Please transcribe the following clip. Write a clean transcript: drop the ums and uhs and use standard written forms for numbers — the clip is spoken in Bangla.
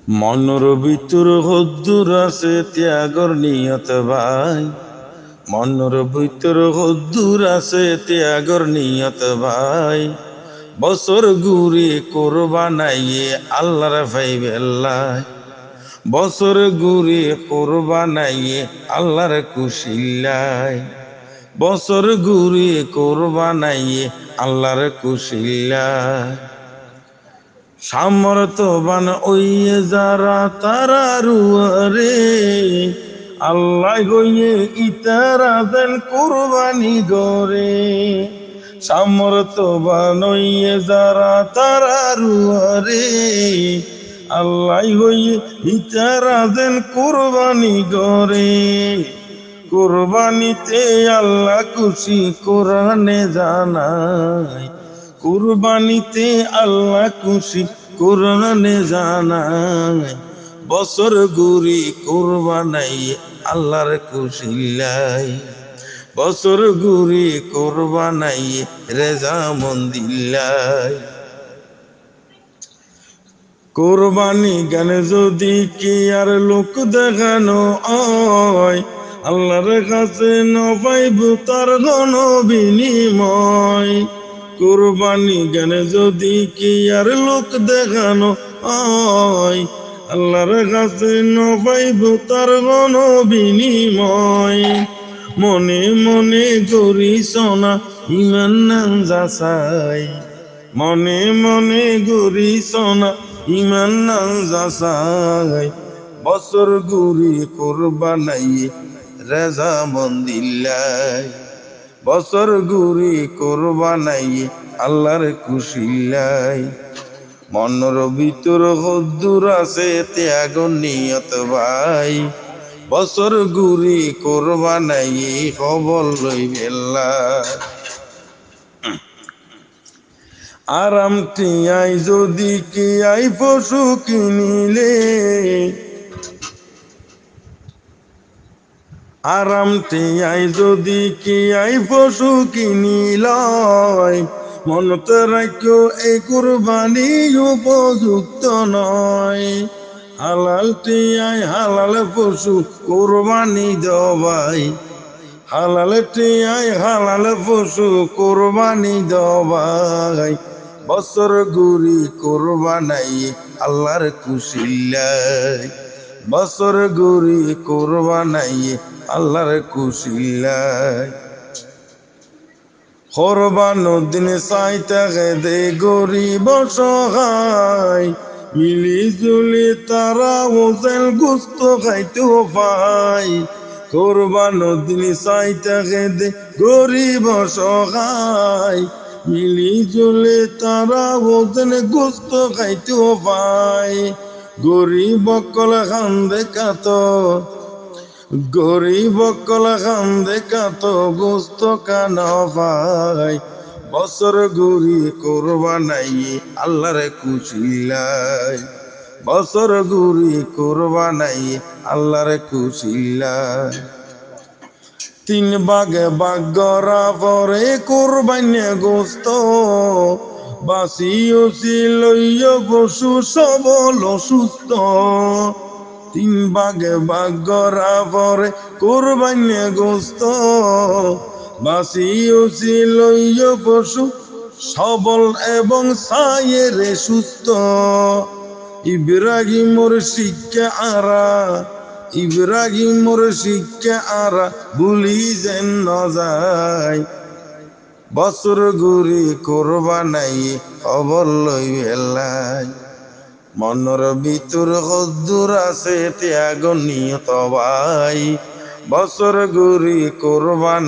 মনর ভিতর হদ্দুর আছে ত্যাগর নিয়ত ভাই, মনর ভিতর হদ্দুর আছে ত্যাগর নিয়ত ভাই। বছর ঘুরে কোরবানাইয়ে আল্লাহর ভাইবেল্লাই, বছর ঘুরে কোরবানাইয়ে আল্লাহর কুশিল্লাই, বছর ঘুরে কোরবানাইয়ে আল্লাহর কুশিল্লাই। সামর্থবান ওইয়ে যারা তারা রুয়ারে, আল্লাহ হইয়ে ইতারা দেন কুরবানি গরে। সামর্থবান ওইয়ে যারা তারা রুয়ারে, আল্লাহ হইয়ে ইতারা দেন কুরবানি গরে। কুরবানিতে আল্লাহ খুশি কোরআনে জানায়, কুরবানিতে আল্লাহ খুশি কোরআনে জানায়। বছর ঘুরি কোরবানাই আল্লাহর খুশিল্লাই, বছর ঘুরি কোরবানাই রেজা মন্দিল্লাই। কোরবানি গান যদি কি আর লোক দেখানো হয়, আল্লাহর কাছে নপাইব তার গণ বিনিময়। কোরবানি গান যদি কি আর লোক দেখানো হয়, আল্লাহর কাছে নপাইব তার গণ বিনিময়। মনে মনে করিস না ইমান নাম যাচাই, মনে মনে করিস না ইমান নাম যাচাই। বছর ঘুরি কোরবানাই রেজা মন্দিল্লাই, বছর ঘুরি কোরবানাই আল্লাহর খুশিল্লাই। মনর ভিতর হদ্দুর আছে ত্যাগ নিয়ত ভাই, বছর ঘুরি কোরবানাই খবর লইবেল্লাই। আরাম টিয়াই যদি কি আই পশু কিনিলে, আরাম টিয়াই যদি কি আই পশু কিনিলয়। মনতে রাখিও এই কুরবানি উপযুক্ত নয়, হালাল টিয়াই হালাল পশু কুরবানি দেওয়াই, হালাল টিয়াই হালাল পশু কুরবানি দেওয়াই। বছর ঘুরি কোরবানাই আল্লাহর খুশিল্লাই, বছর ঘুরি কোরবানাই আল্লাহর খুশিল্লাই। কোরবানোর দিন চাইতে দে গরিব সহায়, মিলি জুলি তারা ওজেল গুস্ত খাইতেও পায়। কোরবানোর দিন চাইতে দে গরিব সহায়, মিলি জুলি তারা ওজেল গুস্ত খাইতেও পায়। গরিব কল খান্দে কাতো, গরিব কল খান্দে কাতো গোস্ত কান ভাই। বছর ঘুরি কোরবানাই আল্লাহর খুশিল্লাই, বছর ঘুরি কোরবানাই আল্লাহর খুশিল্লাই। তিন বাগে বাগরা পরে কোরবানে গোস্ত, বাসিওসি লইয় পশু সবল সুস্থ। তিন বাগে বাগরা পরে কোরবানে গোস্ত, বাসিওসি লইয় পশু সবল এবং সায়েরে সুস্থ। ইব্রাহিমর শিক্ষা আরা, ইব্রাহিমর শিক্ষা আরা ভুলি যেন ন যায়। বছর ঘুরি কোরবানাই খবর লইবেলাই, মনর ভিতর হদ্দুর আছে ত্যাগ নিয়ত ভাই। বছর ঘুরি কোরবান